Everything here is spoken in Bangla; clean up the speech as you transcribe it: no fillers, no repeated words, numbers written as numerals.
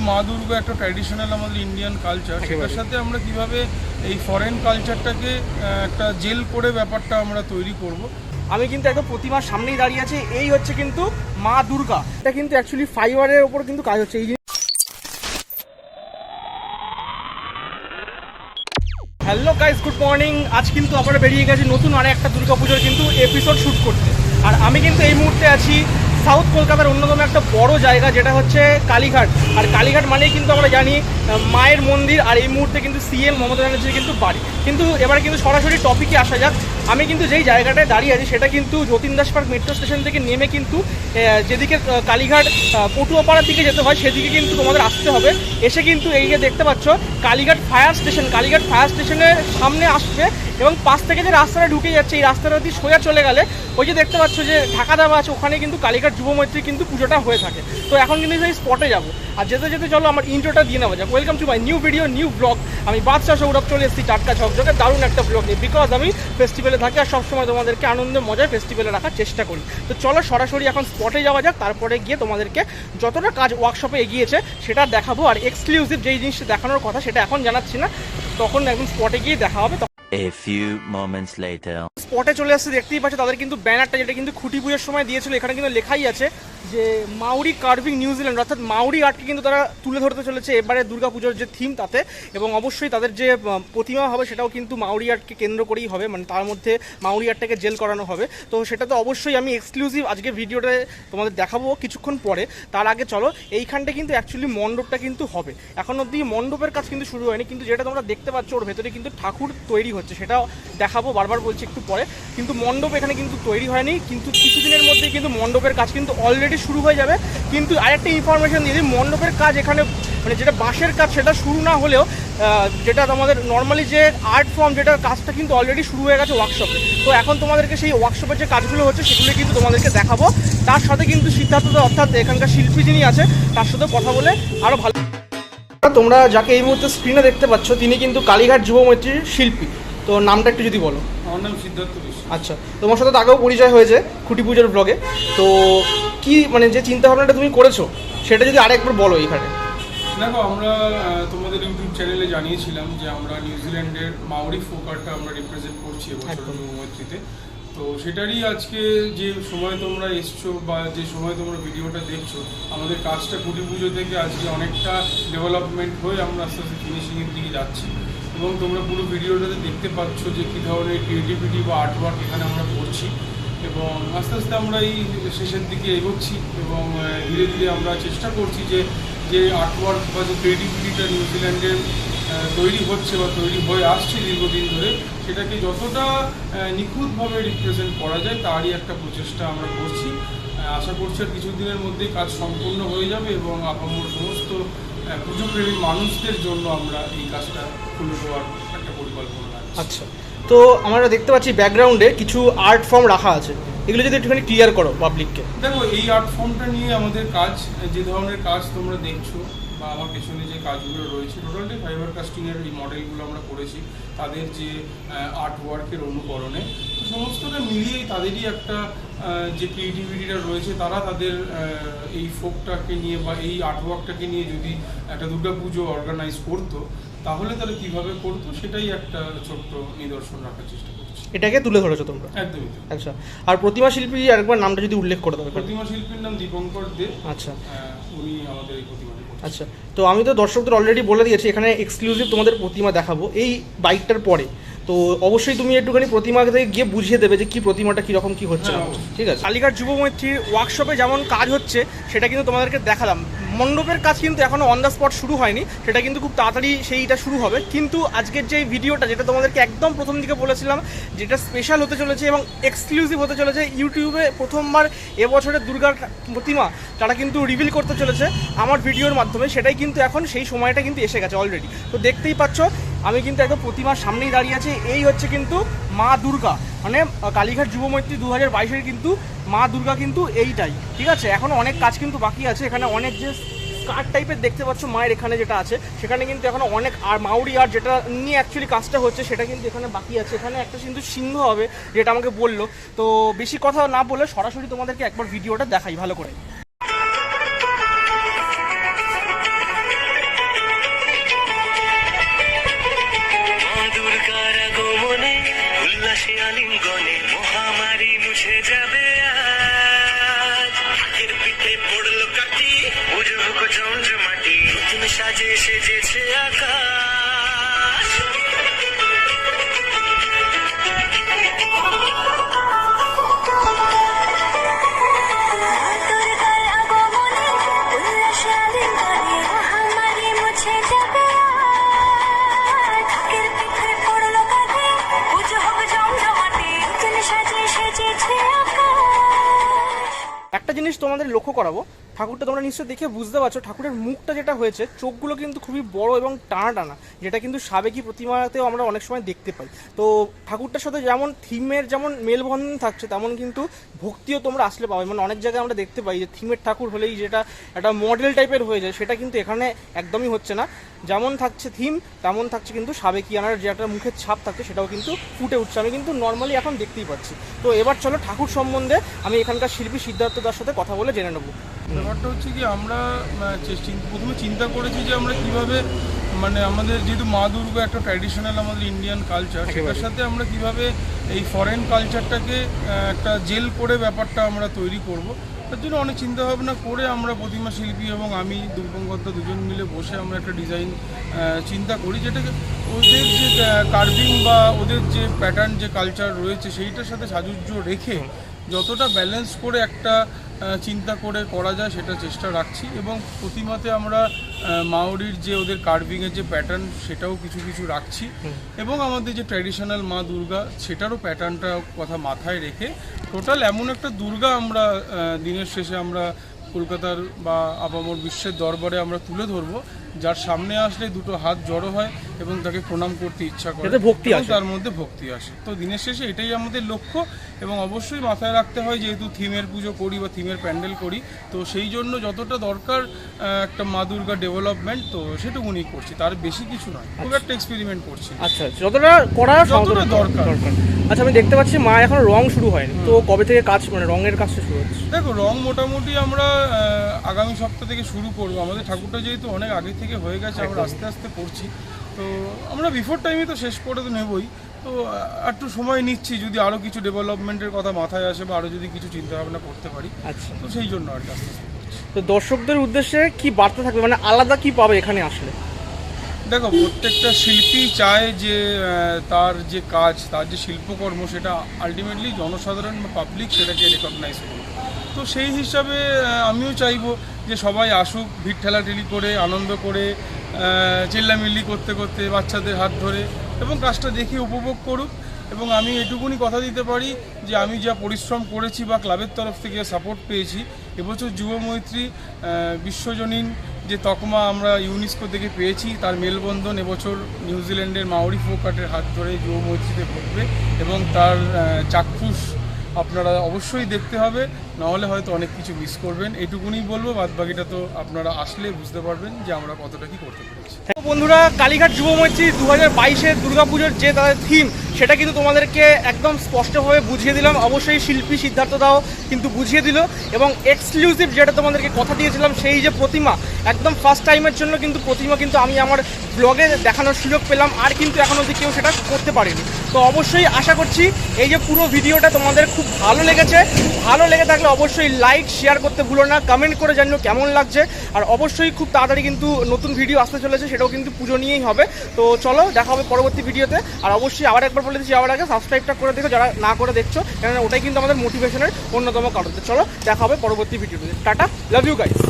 মা দুর্গা একটা ট্র্যাডিশনাল আমাদের ইন্ডিয়ান কালচার, সেটার সাথে আমরা কিভাবে এই ফরেন কালচারটাকে একটা জেল করে ব্যাপারটা আমরা তৈরি করব। আমি কিন্তু একদম প্রতিমার সামনেই দাঁড়িয়ে আছি। এই হচ্ছে কিন্তু মা দুর্গা। এটা কিন্তু অ্যাকচুয়ালি ফাইবারের ওপর কিন্তু কাজ হচ্ছে। এই হ্যালো গাইস, গুড মর্নিং। আজ কিন্তু আমরা বেরিয়ে গেছি নতুন আর একটা দুর্গাপুজোর কিন্তু এপিসোড শ্যুট করতে। আর আমি কিন্তু এই মুহূর্তে আছি সাউথ কলকাতার অন্যতম একটা বড় জায়গা, যেটা হচ্ছে কালীঘাট। আর কালীঘাট মানেই কিন্তু আমরা জানি মায়ের মন্দির। আর এই মুহূর্তে কিন্তু সিএম মমতা ব্যানার্জির কিন্তু বাড়ি। কিন্তু এবারে কিন্তু সরাসরি টপিকে আসা যাক। আমি কিন্তু যেই জায়গাটায় দাঁড়িয়ে আছি সেটা কিন্তু Jatin Das park metro station থেকে নেমে কিন্তু যেদিকে কালীঘাট পটুয়াপাড়ার দিকে যেতে হয় সেদিকে কিন্তু তোমাদের আসতে হবে। এসে কিন্তু এই যে দেখতে পাচ্ছ Kalighat fire station, Kalighat fire স্টেশনের সামনে আসবে এবং পাশ থেকে যে রাস্তাটা ঢুকে যাচ্ছে এই রাস্তাটা দিয়ে সোজা চলে গেলে ওই যে দেখতে পাচ্ছ যে ঢাকা দেওয়া আছে, ওখানে কিন্তু কালীঘাট যুব মৈত্রী কিন্তু পুজোটা হয়ে থাকে। তো এখন কিন্তু সেই স্পটে যাবো। আর যেতে যেতে চলো আমার ইন্ট্রোটা দিয়ে নেওয়া যাক। Welcome to my new video, new blog. আমি বাদশা সৌরভ চলে এসেছি টাটকা ঝকঝকে দারুণ একটা ব্লগ নিয়ে। বিকজ আমি ফেস্টিভ্যালে থাকি আর সবসময় তোমাদেরকে আনন্দ মজায় ফেস্টিভ্যালে রাখার চেষ্টা করি। তো চলো সরাসরি এখন স্পটে যাওয়া যাক, তারপরে গিয়ে তোমাদেরকে যতটা কাজ ওয়ার্কশপে এগিয়েছে সেটা দেখাবো। আর এক্সক্লুসিভ যেই জিনিসটা দেখানোর কথা সেটা এখন জানাচ্ছি না, তখন একদম স্পটে গিয়ে দেখা হবে। A few moments later. স্পটে চলে আসছে, দেখতেই পাচ্ছ তাদের কিন্তু ব্যানারটা যেটা কিন্তু খুঁটি পুজোর সময় দিয়েছিল, এখানে কিন্তু লেখাই আছে যে মাউরি কার্ভিং নিউজিল্যান্ড, অর্থাৎ মাউরি আর্টকে কিন্তু তারা তুলে ধরতে চলেছে এবারে দুর্গাপুজোর যে থিম তাতে। এবং অবশ্যই তাদের যে প্রতিমা হবে সেটাও কিন্তু মাউরি আর্টকে কেন্দ্র করেই হবে, মানে তার মধ্যে মাউরি আর্টটাকে জেল করানো হবে। তো সেটা তো অবশ্যই আমি এক্সক্লুসিভ আজকে ভিডিওতে তোমাদের দেখাবো কিছুক্ষণ পরে। তার আগে চলো এইখানটা কিন্তু অ্যাকচুয়ালি মণ্ডপটা কিন্তু হবে। এখন অবধি মণ্ডপের কাজ কিন্তু শুরু হয়নি, কিন্তু যেটা তোমরা দেখতে পাচ্ছ ওর ভেতরে কিন্তু ঠাকুর তৈরি হচ্ছে, সেটাও দেখাবো। বারবার বলছি একটু পরে। কিন্তু মণ্ডপ এখানে কিন্তু তৈরি হয়নি, কিন্তু কিছুদিনের মধ্যেই কিন্তু মণ্ডপের কাজ কিন্তু অলরেডি শুরু হয়ে যাবে। কিন্তু আরেকটা ইনফরমেশন দিয়ে দিই, মণ্ডপের কাজ এখানে মানে যেটা বাঁশের কাজ সেটা শুরু না হলেও যেটা তোমাদের নর্মালি যে আর্ট ফর্ম যেটা কাজটা কিন্তু অলরেডি শুরু হয়ে গেছে ওয়ার্কশপে। তো এখন তোমাদেরকে সেই ওয়ার্কশপের যে কাজগুলো হচ্ছে সেগুলো কিন্তু তোমাদেরকে দেখাবো। তার সাথে কিন্তু সিদ্ধার্থ অর্থাৎ এখানকার শিল্পী যিনি আছে তার সাথে কথা বলে আরও ভালো। তোমরা যাকে এই মুহূর্তে স্ক্রিনে দেখতে পাচ্ছ তিনি কিন্তু কালীঘাট যুব মৈত্রীর শিল্পী। তো নামটা একটু যদি বলো। আমার নাম সিদ্ধার্থ বিশ্বাস। আচ্ছা, তোমার সাথে তো আগেও পরিচয় হয়েছে খুঁটি পুজোর ব্লগে। তো কি মানে যে চিন্তা ভাবনাটা তুমি করেছো সেটা যদি আরেকবার বলো এখানে। দেখো, আমরা তোমাদের ইউটিউব চ্যানেলে জানিয়েছিলাম যে আমরা নিউজিল্যান্ডের মাউরি ফোক আর্টটা আমরা রিপ্রেজেন্ট করছি এবছর যুব মৈত্রীতে। তো সেটারই আজকে যে সময় তোমরা এসছো বা যে সময় তোমরা ভিডিওটা দেখছো, আমাদের কাজটা খুঁটি পুজো থেকে আজকে অনেকটা ডেভেলপমেন্ট হয়ে আমরা আস্তে আস্তে ফিনিশিংয়ের দিকে যাচ্ছি। এবং তোমরা পুরো ভিডিওটাতে দেখতে পাচ্ছ যে কী ধরনের ক্রিয়েটিভিটি বা আর্টওয়ার্ক এখানে আমরা করছি। এবং আস্তে আস্তে আমরা এই শেষের দিকে এগোচ্ছি এবং ধীরে ধীরে আমরা চেষ্টা করছি যে আর্টওয়ার্ক বা যে ক্রিয়েটিভিটিটা নিউজিল্যান্ডের তৈরি হচ্ছে বা তৈরি হয়ে আসছে দীর্ঘদিন ধরে, সেটাকে যতটা নিখুঁতভাবে রিপ্রেজেন্ট করা যায় তারই একটা প্রচেষ্টা আমরা করছি। আশা করছি আর কিছুদিনের মধ্যেই কাজ সম্পূর্ণ হয়ে যাবে এবং আপামর সমস্ত পুজোপ্রেমী মানুষদের জন্য আমরা এই কাজটা খুলে দেওয়ার একটা পরিকল্পনা আছে। আচ্ছা, তো আমরা দেখতে পাচ্ছি ব্যাকগ্রাউন্ডে কিছু আর্ট ফর্ম রাখা আছে, এগুলো যদি একটুখানি ক্লিয়ার করো পাবলিককে। দেখো, এই আর্ট ফর্মটা নিয়ে আমাদের কাজ, যে ধরনের কাজ তোমরা দেখছো বা আমার পেছনে যে কাজগুলো রয়েছে, টোটালি ফাইবার কাস্টিংয়ের এই মডেলগুলো আমরা করেছি তাদের যে আর্ট ওয়ার্কের অনুকরণে। তো সমস্তটা মিলিয়েই তাদেরই একটা যে ক্রিয়েটিভিটিটা রয়েছে, তারা তাদের এই ফোকটাকে নিয়ে বা এই আর্টওয়ার্কটাকে নিয়ে যদি একটা দুর্গাপুজো অর্গানাইজ করতো তাহলে তারা কীভাবে করতো সেটাই একটা ছোট্ট নিদর্শন রাখার চেষ্টা করছি। এটাকে তুলে ধরেছো তোমরা? একদমই। আচ্ছা, আর প্রতিমা শিল্পী আরেকবার নামটা যদি উল্লেখ করে দাও। প্রতিমা শিল্পীর নাম দীপঙ্কর দে। আচ্ছা, উনি আমাদের এই প্রতিমাটি। আচ্ছা, তো আমি তো দর্শকদের অলরেডি বলে দিয়েছি এখানে এক্সক্লুসিভ তোমাদের প্রতিমা দেখাবো এই বাইকটার পরে। তো অবশ্যই তুমি একটুখানি প্রতিমাকে গিয়ে বুঝিয়ে দেবে যে কি প্রতিমাটা কীরকম কী হচ্ছে। ঠিক আছে, কালীঘাট যুব মৈত্রীর ওয়ার্কশপে যেমন কাজ হচ্ছে সেটা কিন্তু তোমাদেরকে দেখালাম। মণ্ডপের কাজ কিন্তু এখনও অন দ্য স্পট শুরু হয়নি, সেটা কিন্তু খুব তাড়াতাড়ি সেইটা শুরু হবে। কিন্তু আজকের যে ভিডিওটা যেটা তোমাদেরকে একদম প্রথম দিকে বলেছিলাম যেটা স্পেশাল হতে চলেছে এবং এক্সক্লুসিভ হতে চলেছে, ইউটিউবে প্রথমবার এবছরের দুর্গার প্রতিমা তারা কিন্তু রিভিল করতে চলেছে আমার ভিডিওর মাধ্যমে, সেটাই কিন্তু এখন সেই সময়টা কিন্তু এসে গেছে অলরেডি। তো দেখতেই পাচ্ছ আমি কিন্তু একদম প্রতিমার সামনেই দাঁড়িয়ে আছি। এই হচ্ছে কিন্তু মা দুর্গা, মানে কালীঘাট যুব মৈত্রী 2022-এর কিন্তু মা দুর্গা কিন্তু এইটাই। ঠিক আছে, এখনও অনেক কাজ কিন্তু বাকি আছে। এখানে অনেক যে স্কার্ট টাইপের দেখতে পাচ্ছ মায়ের এখানে যেটা আছে সেখানে কিন্তু এখনও অনেক আর মাউরি আর্ট যেটা নিয়ে অ্যাকচুয়ালি কাজটা হচ্ছে সেটা কিন্তু এখানে বাকি আছে। এখানে একটা কিন্তু সিংহ হবে যেটা আমাকে বললো। তো বেশি কথা না বলে সরাসরি তোমাদেরকে একবার ভিডিওটা দেখাই ভালো করে। আলিঙ্গনে মহামারী মুছে যাবে আজ। ঢাকের পিঠে পড়লো কাটি, পুজো হোক জমজমাটি, তুমি সাজে সেজেছে আকাশ। দুর্গার আগমনে উল্লাসে আলিঙ্গনে মহামারী মুছে যাবে আজ। ঢাকের পিঠে পড়লো কাঁধে, পুজো হোক জমজমাটি, নতুন সাজে সেজেছে আকাশ। একটা জিনিস তোমাদের লক্ষ্য করাবো, ঠাকুরটা তোমরা নিশ্চয়ই দেখে বুঝতে পারছো ঠাকুরের মুখটা যেটা হয়েছে, চোখগুলো কিন্তু খুবই বড় এবং টানা টানা, যেটা কিন্তু সাবেকি প্রতিমাতেও আমরা অনেক সময় দেখতে পাই। তো ঠাকুরটার সাথে যেমন থিমের যেমন মেলবন্ধন থাকছে, তেমন কিন্তু ভক্তিও তোমরা আসলে পাবে। মানে অনেক জায়গায় আমরা দেখতে পাই যে থিমের ঠাকুর হলেই যেটা একটা মডেল টাইপের হয়ে যায়, সেটা কিন্তু এখানে একদমই হচ্ছে না। যেমন থাকছে থিম, তেমন থাকছে কিন্তু সাবেকিয়ানার যে একটা মুখের ছাপ থাকছে, সেটাও কিন্তু ফুটে উঠছে। আমি কিন্তু নর্মালি এখন দেখতেই পাচ্ছি। তো এবার চলো ঠাকুর সম্বন্ধে আমি এখানকার শিল্পী সিদ্ধার্থ দার সাথে কথা বলে জেনে নেবো। ব্যাপারটা হচ্ছে কি, আমরা প্রথমে চিন্তা করেছি যে আমরা কিভাবে, মানে আমাদের যেহেতু মা দুর্গা একটা ট্র্যাডিশনাল আমাদের ইন্ডিয়ান কালচার, সেটার সাথে আমরা কিভাবে এই ফরেন কালচারটাকে একটা জেল করে ব্যাপারটা আমরা তৈরি করব। তার জন্য অনেক চিন্তা ভাবনা করে আমরা প্রতিমা শিল্পী এবং আমি দুর্গঙ্গদা দুজন মিলে বসে আমরা একটা ডিজাইন চিন্তা করি, যেটাকে ওদের যে কার্ভিং বা ওদের যে প্যাটার্ন যে কালচার রয়েছে সেইটার সাথে সাযুজ্য রেখে যতটা ব্যালেন্স করে একটা চিন্তা করে করা যায় সেটা চেষ্টা রাখছি। এবং প্রতিমাতে আমরা মাওরির যে ওদের কার্ভিংয়ের যে প্যাটার্ন সেটাও কিছু কিছু রাখছি, এবং আমাদের যে ট্র্যাডিশনাল মা দুর্গা সেটারও প্যাটার্নটা কথা মাথায় রেখে টোটাল এমন একটা দুর্গা আমরা দিনের শেষে আমরা কলকাতার বা আপামর বিশ্বের দরবারে আমরা তুলে ধরবো, যার সামনে আসলে দুটো হাত জড়ো হয় এবং তাকে প্রণাম করতে ইচ্ছা করে, ভক্তি এবং আসে। তার মধ্যে ভক্তি আসে। তো দিনের শেষে এটাই আমাদের লক্ষ্য, এবং অবশ্যই মাথায় রাখতে হয় যেহেতু থিমের পুজো করি বা থিমের প্যান্ডেল করি, তো সেই জন্য যতটা দরকার একটা মা দুর্গা ডেভেলপমেন্ট, তো সেটুকুনি করছি, তার বেশি কিছু নয়, খুব একটা এক্সপেরিমেন্ট করছি না। আচ্ছা, যতটা করা যতটা দরকার। আচ্ছা, আমি দেখতে পাচ্ছি মা এখন রং শুরু হয়নি, তো কবে থেকে কাজ, মানে রঙের কাজটা শুরু হচ্ছে? দেখো, রং মোটামুটি আমরা আগামী সপ্তাহ থেকে শুরু করবো। আমাদের ঠাকুরটা যেহেতু অনেক আগে থেকে হয়ে গেছে, আমরা আস্তে আস্তে করছি, তো আমরা বিফোর টাইমে তো শেষ করে তো নেবই, তো একটু সময় নিচ্ছি, যদি আরও কিছু ডেভেলপমেন্টের কথা মাথায় আসে বা আরও যদি কিছু চিন্তা ভাবনা করতে পারি, আচ্ছা, তো সেই জন্য আর কি আস্তে আস্তে করছি। তো দর্শকদের উদ্দেশ্যে কি বার্তা থাকবে, মানে আলাদা কি পাবে এখানে আসলে? দেখো, প্রত্যেকটা শিল্পী চায় যে তার যে কাজ, তার যে শিল্পকর্ম, সেটা আলটিমেটলি জনসাধারণ বা পাবলিক সেটাকে রেকগনাইজ করবে। তো সেই হিসাবে আমিও চাইবো যে সবাই আসুক, ভিড় ঠেলাঠেলি করে, আনন্দ করে, চিল্লামিল্লি করতে করতে, বাচ্চাদের হাত ধরে, এবং কাজটা দেখে উপভোগ করুক। এবং আমি এটুকুনি কথা দিতে পারি যে আমি যা পরিশ্রম করেছি বা ক্লাবের তরফ থেকে সাপোর্ট পেয়েছি, এবছর যুব মৈত্রী বিশ্বজনীন যে তকমা আমরা ইউনেস্কো থেকে পেয়েছি, তার মেলবন্ধন এবছর নিউজিল্যান্ডের মাওরি ফোক আর্টের হাত ধরে যুব মৈত্রীতে ঘটবে, এবং তার চাক্ষুষ আপনারা অবশ্যই দেখতে হবে, নাহলে হয়তো অনেক কিছু মিস করবেন। এটুকুনি বলবো, বাদবাকিটা তো আপনারা আসলে বুঝতে পারবেন যে আমরা কতটা কি করতে পেরেছি। তো বন্ধুরা, কালীঘাট যুব মৈত্রী 2022-এর দুর্গাপুজোর যে তাদের থিম, সেটা কিন্তু তোমাদেরকে একদম স্পষ্টভাবে বুঝিয়ে দিলাম। অবশ্যই শিল্পী সিদ্ধার্থ দাও কিন্তু বুঝিয়ে দিল, এবং এক্সক্লুসিভ যেটা তোমাদেরকে কথা দিয়েছিলাম, সেই যে প্রতিমা, একদম ফার্স্ট টাইমের জন্য কিন্তু প্রতিমা কিন্তু আমি আমার ব্লগে দেখানোর সুযোগ পেলাম, আর কিন্তু এখন অবধি কেউ সেটা করতে পারেনি। তো অবশ্যই আশা করছি এই যে পুরো ভিডিওটা তোমাদের খুব ভালো লেগেছে। ভালো লেগে থাকলে অবশ্যই লাইক শেয়ার করতে ভুলো না, কমেন্ট করে জানিও কেমন লাগছে। আর অবশ্যই খুব তাড়াতাড়ি কিন্তু নতুন ভিডিও আসতে চলেছে, সেটাও কিন্তু পুজো নিয়েই হবে। তো চলো, দেখা হবে পরবর্তী ভিডিওতে। আর অবশ্যই আবার একবার বলে দিচ্ছি, যাওয়ার আগে সাবস্ক্রাইবটা করে দেখো যারা না করে দেখছো, কেননা ওটাই কিন্তু আমাদের মোটিভেশনের অন্যতম কারণ। তো চলো, দেখা হবে পরবর্তী ভিডিওতে। Tata, love you guys.